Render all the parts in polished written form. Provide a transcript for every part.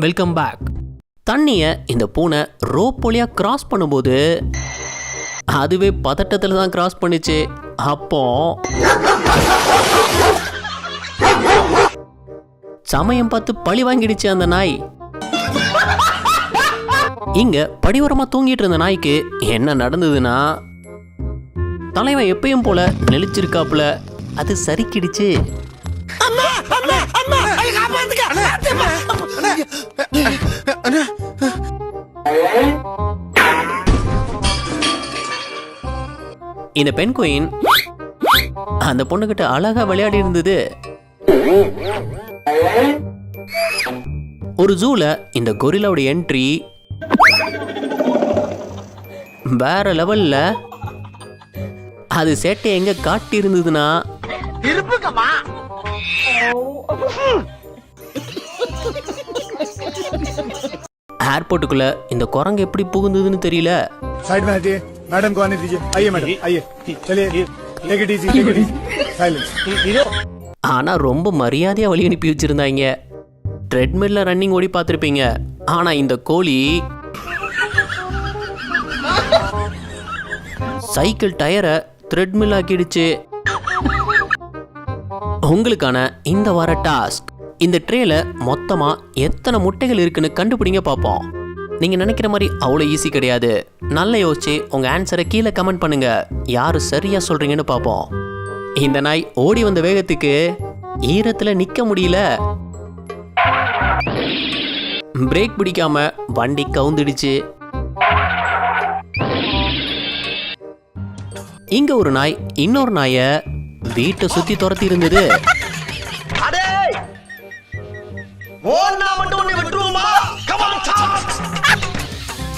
Welcome back. தண்ணியை இந்த பூனை ரோப் வழியா கிராஸ் பண்ணும்போது அதுவே பதட்டத்தில் தான் கிராஸ் பண்ணுச்சு. அப்போ சமயம் பார்த்து பழி வாங்கிடுச்சு அந்த நாய். இங்க படிவரமா தூங்கிட்டு இருந்த நாய்க்கு என்ன நடந்ததுன்னா, தலைவன் எப்பயும் போல நெளிச்சிருக்காப்புல அது சரிக்கிடுச்சு. இந்த பெண் குயின் அந்த பொண்ணுகிட்ட அழகா விளையாடி இருந்தது. ஒரு ஜூல இந்த கொரில்லாவோட என்ட்ரி வேற லெவல்ல. அது சேட்டை எங்க காட்டி இருந்ததுன்னா, ஏர்போர்ட்டுக்குள்ள இந்த குரங்கு எப்படி புகுந்ததுன்னு தெரியல. मैडम को आने दीजिए. आइए मैडम, आइए. चलिए, take it easy, take it easy. Silence. ஆனா ரொம்ப மரியாதையா வழி அனுப்பி வச்சிருந்தாங்க. ட்ரெட்மில்ல ரன்னிங் ஓடி பார்த்துருப்பீங்க. ஆனா இந்த கோழி சைக்கிள் டயரை த்ரெட்மில் ஆக்கிடுச்சு. உங்களுக்கான இந்த வார டாஸ்க், இந்த ட்ரேல மொத்தமா எத்தனை முட்டைகள் இருக்குன்னு கண்டுபிடிங்க பார்ப்போம். நீங்க நினைக்கிற மாதிரி அவ்வளோ ஈஸி கிடையாது. நல்லா யோசிச்சு உங்க ஆன்சரை கீழே கமெண்ட் பண்ணுங்க. யாரு சரியா சொல்றீங்கன்னு பார்ப்போம். இந்த நாய் ஓடி வந்த வேகத்துக்கு ஈரத்துல நிக்க முடியல. பிரேக் பிடிக்காம வண்டி கவுந்துடுச்சு. இங்க ஒரு நாய் இன்னொரு நாய வீட்டை சுத்தி துரத்தி இருந்தது.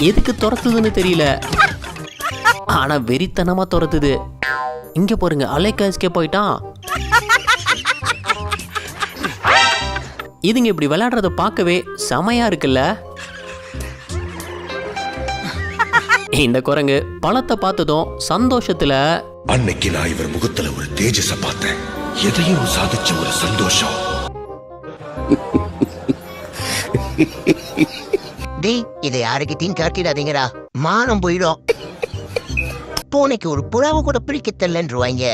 எதுக்கு துரத்துதுன்னு தெரியல, ஆனா வெறித்தனமா துரத்துது. இங்க பாருங்க, அலைக்கா எஸ்கேப் ஆயிட்டான். இதுங்க இப்படி விளையாடுறத பார்க்கவே செமையா இருக்குல்ல. இந்த குரங்கு பழத்தை பார்த்ததும் சந்தோஷத்துல, அன்னைக்கு நான் இவர் முகத்துல ஒரு தேஜஸ பார்த்தேன், எதையும் சாதிச்ச ஒரு சந்தோஷம். டேய், இதை யாருக்கிட்டையும் காட்டிடாதீங்கடா, மானம் போயிடும். பூனைக்கு ஒரு புறாவை கூட பிடிக்க தெரியலன்றுவாங்க.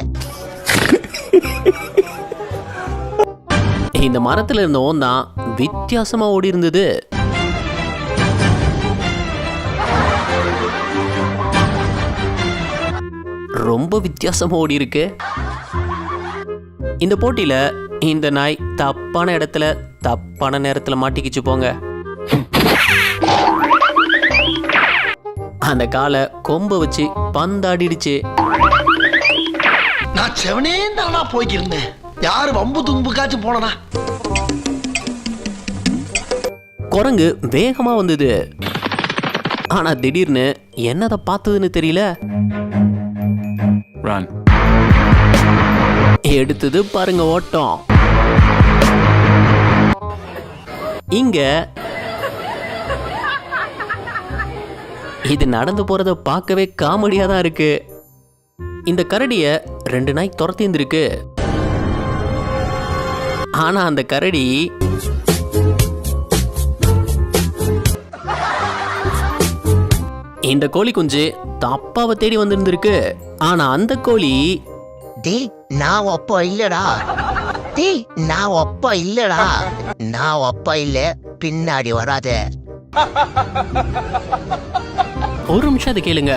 இந்த மரத்துல இருந்த ஓந்தான் வித்தியாசமா ஓடி இருந்தது. ரொம்ப வித்தியாசமா ஓடி இருக்கு. இந்த போட்டியில இந்த நாய் தப்பான இடத்துல தப்பான நேரத்துல மாட்டிக்கிச்சு போங்க. அந்த காலை கொம்ப வச்சு பந்தாடிடுச்சு. நான் செவனே தானா போய்க்கிருந்தேன், யாரு வம்பு தும்புக்காச்சும் போனா. குரங்கு வேகமா வந்தது. ஆனா திடீர்னு என்னத பார்த்ததுன்னு தெரியல. எடுத்தது பாருங்க ஓட்டம். இங்க இது நடந்து போறத பார்க்கவே காமெடியா தான் இருக்கு. இந்த கரடிய 2 நாய் துரத்தி இருந்திருக்கு. ஆனா அந்த கரடி இந்த கோழி குஞ்சு தப்பாவை தேடி வந்திருந்திருக்கு. ஆனா அந்த கோழி, டேய் நான் அப்பா இல்லடா, டேய் நான் அப்பா இல்லடா, நான் அப்பா இல்ல, பின்னாடி வராத. ஒரு நிமிஷம் அதை கேளுங்க.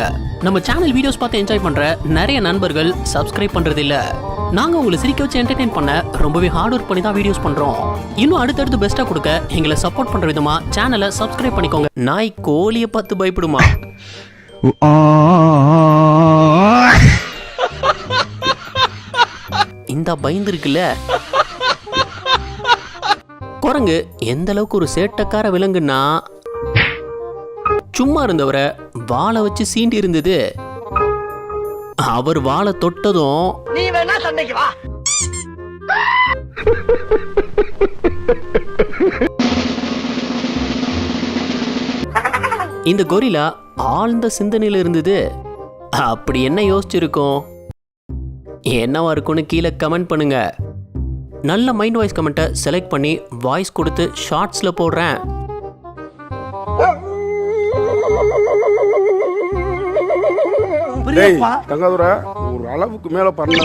நம்ம சேனல் வீடியோஸ் பார்த்து என்ஜாய் பண்ற நிறைய நண்பர்கள் சப்ஸ்கிரைப் பண்றது இல்ல. நாங்க உங்களை சிரிக்க வச்சு என்டர்டெயின் பண்ண ரொம்பவே ஹார்ட் ஒர்க் பண்ணி தான் வீடியோஸ் பண்றோம். இன்னும் அடுத்தடுத்து பெஸ்டா கொடுக்க எங்களை சப்போர்ட் பண்ற விதமா சேனலை சப்ஸ்கிரைப் பண்ணிக்கோங்க. நாய் கோழியை பார்த்து பயப்படுமா? இந்த பயந்து இருக்குல்ல. குரங்கு எந்த அளவுக்கு ஒரு சேட்டக்கார விலங்குன்னா, சும்மா இருந்தவரை வாழை வச்சு சீண்டி இருந்தது. அவர் வாழை தொட்டதும், நீ வேணா சண்டைக்கு வா. இந்த கொரில்லா ஆழ்ந்த சிந்தனையில இருந்தது. அப்படி என்ன யோசிச்சிருக்கோம்? என்னவா இருக்கும்னு கீழே கமெண்ட் பண்ணுங்க. நல்ல மைண்ட் வாய்ஸ் கமெண்ட்டை செலக்ட் பண்ணி வாய்ஸ் கொடுத்து ஷார்ட்ஸில் போடுறேன். டேய் தங்காதுரை ஒரு அளவுக்கு மேல பண்ண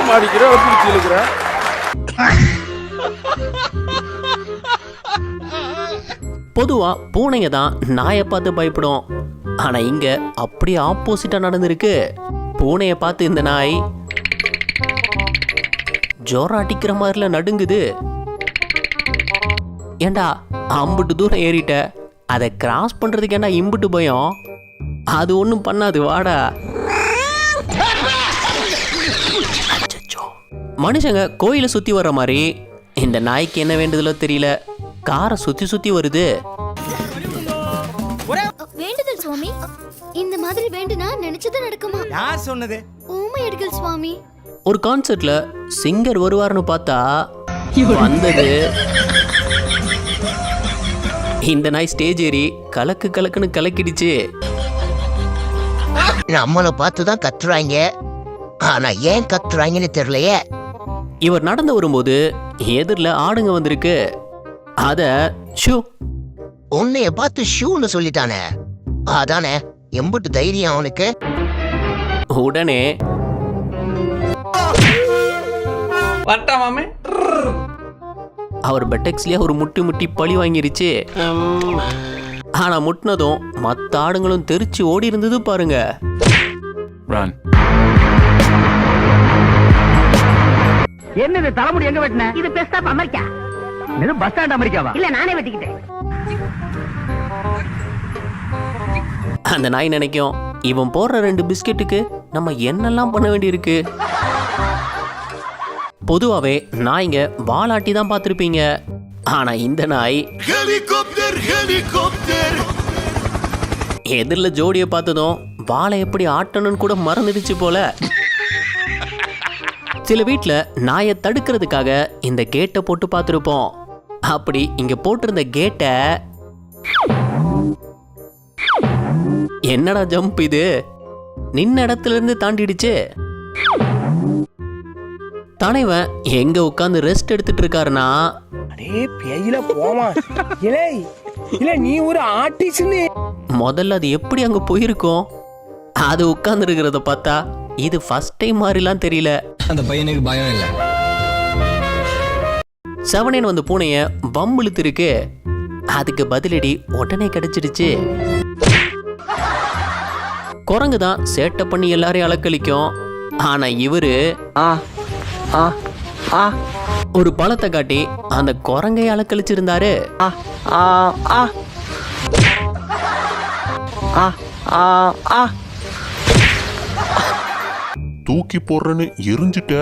மாறிக்கிற பிடிச்சி இழுக்கிற. பொதுவா பூனைங்க தான் நாயை பார்த்து பயப்படும். ஆனா இங்க அப்படியே ஆப்போசிட்டா நடந்திருக்கு. பூனையை பார்த்து இந்த நாய் ஜோரம் அடிக்கிற மாதிரில நடுங்குது. ஏண்டா அம்புட்டு தூரம் ஏறிட்ட, அதை கிராஸ் பண்றதுக்கு ஏண்டா இம்புட்டு பயம்? அது ஒன்றும் பண்ணாது, வாடா. அச்சச்சோ. மனுஷங்க கோயிலை சுத்தி வர்ற மாதிரி இந்த நாய்க்கு என்ன வேண்டுதலோ தெரியல, காரை சுத்தி சுத்தி வருது. வேண்டுதல் சுவாமி, இந்த மாதிரி வேண்டுனா நினைச்சது நடக்குமா? யார் சொன்னது? ஊமை அடிகள் சுவாமி. ஒரு கான்சர்ட்ல சிங்கர் வருவார்னு பார்த்தா வந்தது இந்த நாய். ஸ்டேஜ் ஏறி கலக்கு கலக்குன்னு கலக்கிடுச்சு. நம்மளை பார்த்து தான் கத்துறாங்க, ஆனா ஏன் கத்துறாங்கன்னு தெரியலையே. இவர் நடந்து வரும்போது எதிரில் ஆடுங்க வந்திருக்கு. அத ஷூ உன்னைய பார்த்து ஷூன்னு சொல்லிட்டானே, அதானே எம்புட்டு தைரியம் அவனுக்கு. உடனே அவர் பெட்டெக்ஸ்லயே ஒரு முட்டி முட்டி பழி வாங்கிருச்சு. ஆனா முட்டினதும் மத்த ஆடுங்களும் தெரிச்சு ஓடி இருந்தது பாருங்க. என்னது தலைமுடி எங்க வெட்டின? இது பெஸ்ட் ஆஃப் அமெரிக்கா. இது பஸ் ஸ்டாண்ட் அமெரிக்காவா? இல்ல நானே வெட்டிக்கிட்டேன். அந்த நாய் நினைக்கும், இவன் போடுற 2 பிஸ்கெட்டுக்கு நம்ம என்னெல்லாம் பண்ண வேண்டியிருக்கு. பொதுவாவே நாய்ங்க வாலாட்டி தான் பார்த்திருப்பீங்க. ஆனா இந்த நாய் ஹெலிகாப்டர் ஹெலிகாப்டர் எதிரில் ஜோடியை பார்த்ததும் வாழை எப்படி ஆட்டணும்னு கூட மறந்துடுச்சு போல. சில வீட்டில் நாயை தடுக்கிறதுக்காக இந்த கேட்டை போட்டு பார்த்துருப்போம். அப்படி இங்க போட்டிருந்த கேட்டை என்னடா ஜம்ப் இது, நின்ன இடத்துல இருந்து தாண்டிடுச்சு. தலைவன் எங்க உட்கார்ந்து ரெஸ்ட் எடுத்துட்டு இருக்காருன்னா, நீ ஒரு ஆர்டிஸ்ட். முதல்ல அது எப்படி அங்க போயிருக்கும்? அது உட்கார்ந்து இருக்கிறத பார்த்தா இது ஃபர்ஸ்ட் டைம் மாதிரிலாம் தெரியல. அந்த பையனுக்கு பயம் இல்லை. செவனேன் வந்து பூனைய வம்பிழுத்து இருக்கு. அதுக்கு பதிலடி உடனே கிடைச்சிடுச்சு. குரங்கு தான் சேட்டை பண்ணி எல்லாரையும் அலக்களிக்கும். ஆனா இவரு ஒரு பழத்தை காட்டி அந்த குரங்கை அலக்களிச்சிருந்தாரு. தூக்கி போடுறேன்னு எரிஞ்சிட்ட.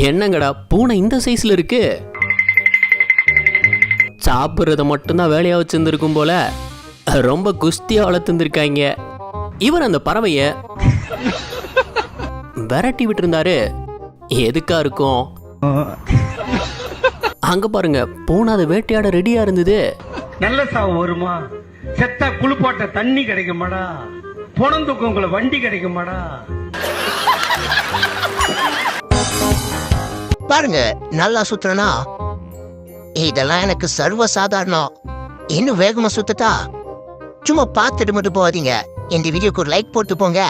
என்னங்கடா பூனை இந்த சைஸ்ல இருக்கு? சாப்பிட்றத மட்டும்தான் வேலையா வச்சிருந்திருக்கும் போல. ரொம்ப குஸ்தியா வளர்த்துருக்காங்க. இவர் அந்த பறவைய விரட்டி விட்டு இருந்தாரு. எதுக்கா இருக்கும்? அங்க பாருங்க, பூனை அதை வேட்டையாட ரெடியா இருந்தது. நல்ல சாவு வருமா? செத்தா குளிப்பாட்ட தண்ணி கிடைக்குமாடா? பொணந்துக்கு உங்களை வண்டி கிடைக்குமாடா? பாருங்க, நல்லா சுத்துறனா? இதெல்லாம் எனக்கு சர்வ சாதாரணம். இன்னும் வேகமா சுத்தட்டா? சும்மா பார்த்துட்டு மட்டும் போகாதீங்க. இந்த வீடியோக்கு ஒரு லைக் போட்டு போங்க.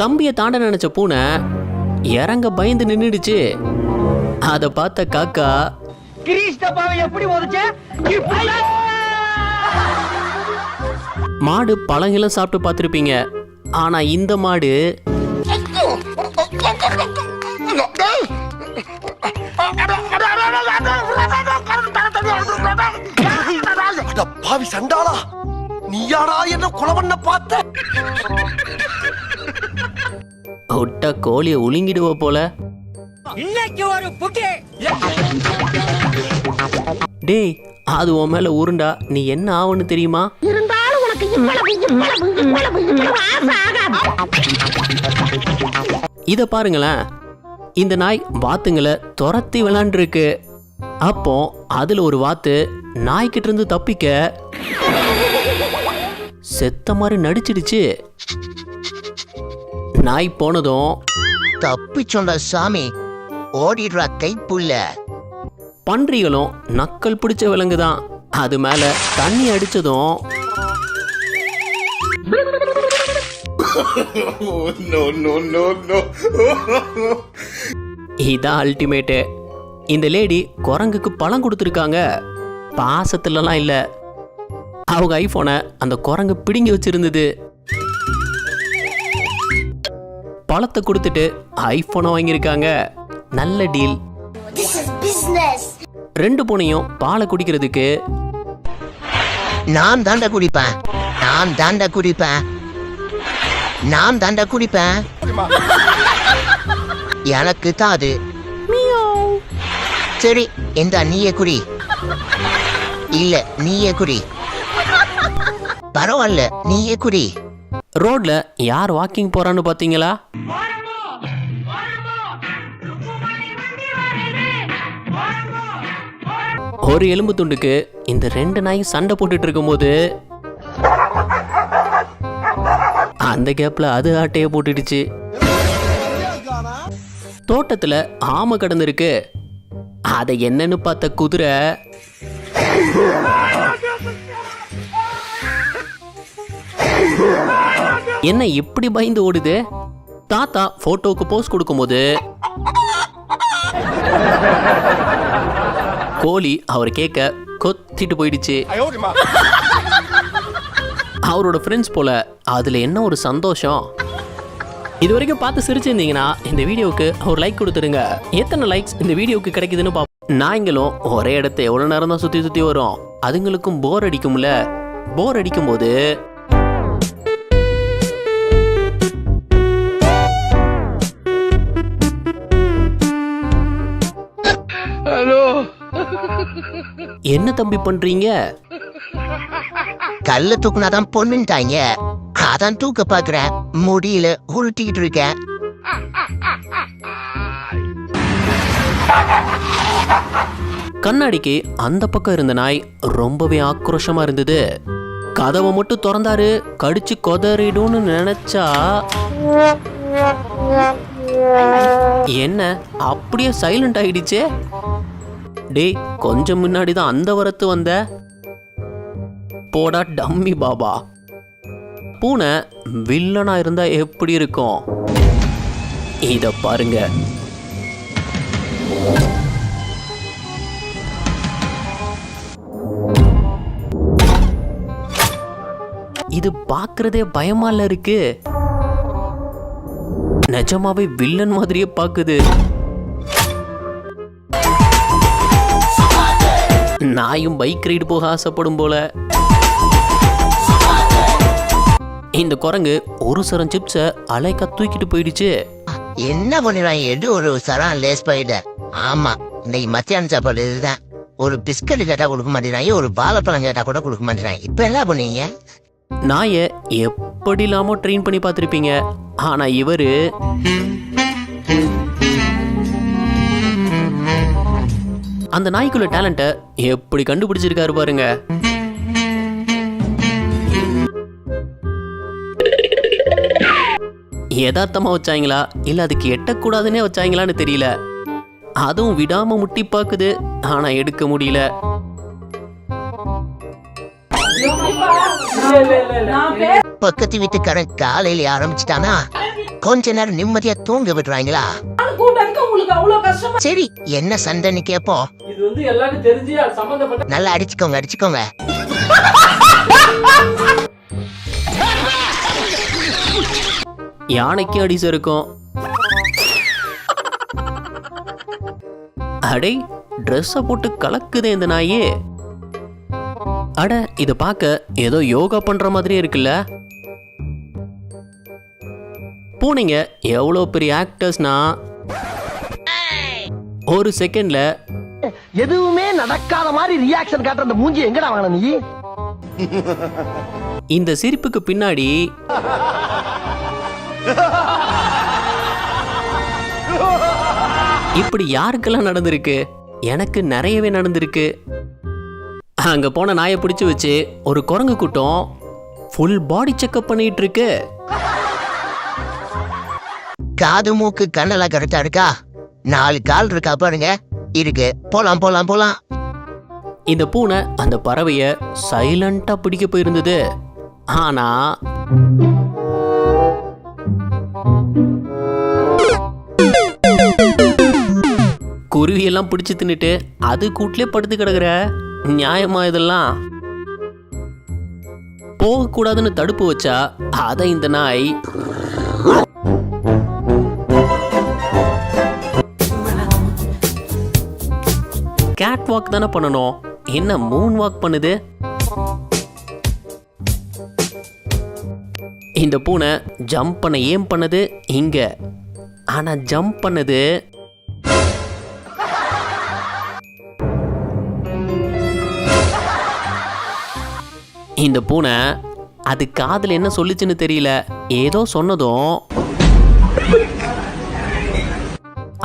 கம்பியை தாண்ட நினைச்ச பூனை இறங்க பயந்து நின்னுடுச்சு. அத பார்த்த காக்கா கிரீஸ்டபாவை எப்படி ஓதுச்சே? மாடு பழங்கெல்லாம் சாப்பிட்டு பார்த்துருப்பீங்க. ஆனா இந்த மாடு பாவி சண்டாளா, நீ யாரா என்ன கொலை பண்ண பார்த்த? ஒட்ட கோழிய உழுங்கிடுவ போல. இன்னைக்கு ஒரு புட்டி. டேய், அது உன் மேல உருண்டா நீ என்ன ஆகுன்னு தெரியுமா? இருந்தாலும் உனக்கு இவ்வளவு ஆசை ஆகாது. இத பாருங்களேன், இந்த நாய் வாத்துங்களை துரத்தி விளையாண்டுருக்கு. அப்போ அதுல ஒரு வாத்து நாய்கிட்ட இருந்து தப்பிக்க செத்த மாதிரி நடிச்சிடுச்சு. நாய் போனதும் தப்பிச்சோண்ட சாமி, ஓடிடுறா கைப்புள்ள. பன்றிகளும் நக்கல் பிடிச்ச விலங்குதான். அது மேல தண்ணி அடிச்சதும் இதான் அல்டிமேட்டு. இந்த லேடி குரங்குக்கு பழம் கொடுத்துருக்காங்க. பாசத்துலலாம் இல்ல, அவங்க ஐபோனை அந்த குரங்கு பிடுங்கி வச்சிருந்தது. பழத்தை கொடுத்துட்டு ஐபோனை வாங்கியிருக்காங்க. நல்ல டீல். ரெண்டு பூனையும் பாலை குடிக்கிறதுக்கு நான் தாண்டா குடிப்பேன், நான் தாண்டா குடிப்பேன், நான் தாண்டா குடிப்பேன், எனக்கு தான் அது. சரி இந்த நீயே குடி. இல்ல நீயே குடி, பரவாயில்ல நீயே குடி. ரோட்ல யார் வாக்கிங் போறான்னு பாத்தீங்களா? ஒரு எலும்பு துண்டுக்கு இந்த ரெண்டு நாய் சண்டை போட்டுட்டு இருக்கும்போது அந்த கேப்ல அது ஆட்டைய போட்டுடுச்சு. தோட்டத்துல ஆமை கடந்திருக்கு. அதை என்னன்னு பார்த்த குதிரை என்ன இப்படி பயந்து ஓடுது? தாத்தா போட்டோக்கு போஸ் கொடுக்கும்போது கோழி அவர் கேட்க கொத்திட்டு போயிடுச்சு. அவரோட ஃப்ரெண்ட்ஸ் போல அதுல என்ன ஒரு சந்தோஷம். இது வரைக்கும் பார்த்து சிரிச்சிருந்தீங்கன்னா இந்த வீடியோவுக்கு ஒரு லைக் கொடுத்துருங்க. எத்தனை லைக்ஸ் இந்த வீடியோவுக்கு கிடைக்குதுன்னு பார்ப்போம். நாய்களும் ஒரே இடத்த எவ்வளவு நேரம் தான் சுத்தி சுத்தி வரும். அதுங்களுக்கும் போர் அடிக்கும்ல. போர் அடிக்கும் போது என்ன தம்பி பண்றீங்க? கல்ல தூக்குனாதான் பொண்ணுட்டாங்க, அதான் தூக்க பாக்குறேன். முடியல, உருட்டிக்கிட்டு இருக்கேன். கண்ணாடிக்கு அந்த பக்கம் இருந்த நாய் ரொம்பவே ஆக்ரோஷமா இருந்தது. கதவை மட்டும் திறந்தாரு, கடிச்சு கொதறிடும்னு நினைச்சா என்ன அப்படியே சைலண்ட் ஆயிடுச்சு. டேய், கொஞ்சம் முன்னாடி தான் அந்த வரத்து வந்த. போடா டம்மி பாபா. பூனை வில்லனா இருந்தா எப்படி இருக்கும்? இத பாருங்க. இது பார்க்கறதே பயமால இருக்கு. நிஜமாவே வில்லன் மாதிரியே பாக்குது. நாயும் பைக் ரைடு போக ஆசைப்படும் போல. இந்த குரங்கு ஒரு சரம் சிப்ஸ அலைக்கா தூக்கிட்டு போயிடுச்சு. என்ன பண்ணுறான்? எடு ஒரு சரம் லேஸ் போயிட. ஆமா, இன்னைக்கு மத்தியான சாப்பாடு இதுதான். ஒரு பிஸ்கட் கேட்டா கொடுக்க மாட்டேறாங்க, ஒரு வாழைப்பழம் கேட்டா கூட கொடுக்க மாட்டேறாங்க. இப்ப என்ன பண்ணீங்க? நாயை எப்படி இல்லாமோ ட்ரெயின் பண்ணி பார்த்துருப்பீங்க. ஆனா இவரு அந்த நாய்க்குள்ள டேலண்ட்டை எப்படி கண்டுபிடிச்சிருக்காரு பாருங்க. யதார்த்தமா வச்சாங்களா இல்ல அதுக்கு எட்டக்கூடாதுன்னே வச்சாங்களான்னு தெரியல. அதுவும் விடாம முட்டி பாக்குது, ஆனா எடுக்க முடியல. பக்கத்து வீட்டுக்காரன் காலையில ஆரம்பிச்சுட்டானா கொஞ்ச நேரம் நிம்மதியா தூங்க விடுறாங்களா? சரி, என்ன சண்டைன்னு கேப்போம். நல்லா அடிச்சுக்கோங்க, அடிச்சுக்கோங்க. யானைக்கு அடி சறுக்கும். அடே, ட்ரெஸ்ஸ போட்டு கலக்குதே இந்த நாயே. அட, இத பார்க்க ஏதோ யோகா பண்ற மாதிரி இருக்குல்ல. பூனைங்க எவ்வளோ பெரிய ஆக்டர்ஸ்னா ஒரு செகண்ட்ல எதுவுமே நடக்காத மாதிரி ரியாக்ஷன் காட்டுற அந்த மூஞ்சி எங்கடா வாங்கின நீ? இந்த சிரிப்புக்கு பின்னாடி இப்படி யாருக்கெல்லாம் நடந்திருக்கு? எனக்கு நிறையவே நடந்திருக்கு. அங்க போன நாயை பிடிச்சு வச்சு ஒரு குரங்கு கூட்டம் ஃபுல் பாடி செக்அப் பண்ணிட்டு இருக்கு. காது மூக்கு கண்ணெல்லாம் கரெக்டா இருக்கா? 4 கால் இருக்கா பாருங்க. இருக்கு, போலாம் போலாம் போலாம். இந்த பூனை அந்த பறவைய சைலண்டா பிடிக்க போயிருந்தது. ஆனா குருவியெல்லாம் பிடிச்சு தின்னுட்டு அது கூட்டிலே படுத்து கிடக்குற. நியாயமா இதெல்லாம்? போகக்கூடாதுன்னு தடுப்பு வச்சா அதை இந்த நாய் கேட் வாக் தானே பண்ணணும், என்ன மூன் வாக் பண்ணுது? இந்த பூனை ஜம்ப் பண்ண ஏம் பண்ணது இங்க, ஆனா ஜம்ப் பண்ணது இந்த பூனை. அது காதுல என்ன சொல்லுச்சுன்னு தெரியல, ஏதோ சொன்னதும்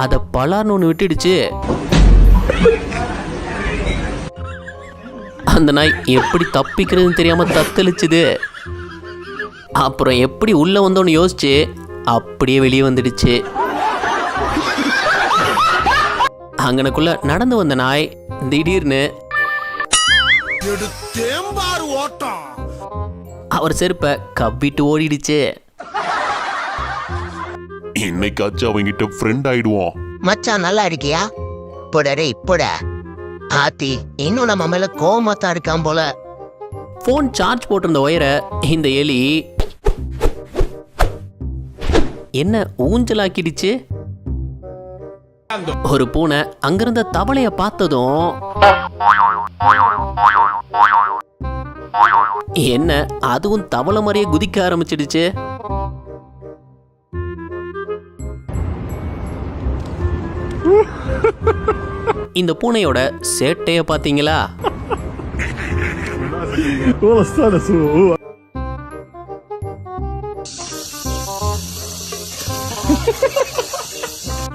அத பலார்னு ஒன்று விட்டுடுச்சு. அந்த நாய் எப்படி தப்பிக்கிறதுன்னு தெரியாம தத்தளிச்சுது. அப்புறம் எப்படி உள்ள வந்தோன்னு யோசிச்சு அப்படியே வெளியே வந்துடுச்சு. அங்கனக்குள்ள நடந்து வந்த நாய் திடீர்னு அவர் செருப்ப கவ்விட்டு ஓடிடுச்சு. இன்னைக்காச்சும் அவங்கிட்ட ஃப்ரெண்ட் ஆயிடுவோம். மச்சான் நல்லா இருக்கியா? போடரே போட. ஆத்தி இன்னும் நம்ம மேல கோமத்தா இருக்கான் போல. போன் சார்ஜ் போட்டிருந்த ஒயரை இந்த எலி என்ன ஊஞ்சலாக்கிடுச்சு. ஒரு பூனை அங்கிருந்த தவளைய பார்த்ததும் என்ன அதுவும் தவளை மாதிரியே குதிக்க ஆரம்பிச்சிடுச்சு. இந்த பூனையோட சேட்டைய பாத்தீங்களா?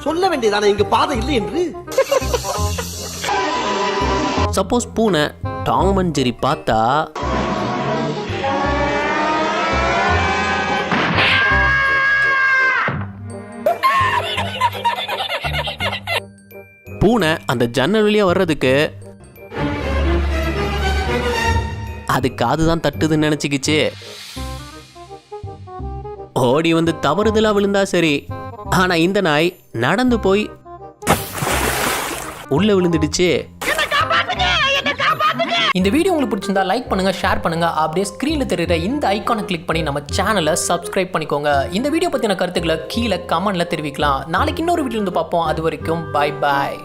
சொல்ல வேண்டியதானே இங்கு பாதை இல்லை என்று. சப்போஸ் பூனை டாம் அண்ட் ஜெர்ரி பார்த்தா பூனை அந்த ஜன்னல் வழியா வர்றதுக்கு அது காதுதான் தட்டுதுன்னு நினைச்சுக்கிச்சு. ஓடி வந்து தவறுதலா விழுந்தா சரி, ஆனா இந்த நாய் நடந்து போய் உள்ள விழுந்துடுச்சு. இந்த வீடியோ உங்களுக்கு பிடிச்சிருந்தா லைக் பண்ணுங்க, ஷேர் பண்ணுங்க. அப்படியே ஸ்க்ரீன்ல தெரியுற இந்த ஐகானை கிளிக் பண்ணி நம்ம சேனலை சப்ஸ்கிரைப் பண்ணிக்கோங்க. இந்த வீடியோ பத்தின கருத்துக்களை கீழே கமெண்ட்ல தெரிவிக்கலாம். நாளைக்கு இன்னொரு வீடியோ இருந்து பார்ப்போம். அது வரைக்கும் பை பாய்.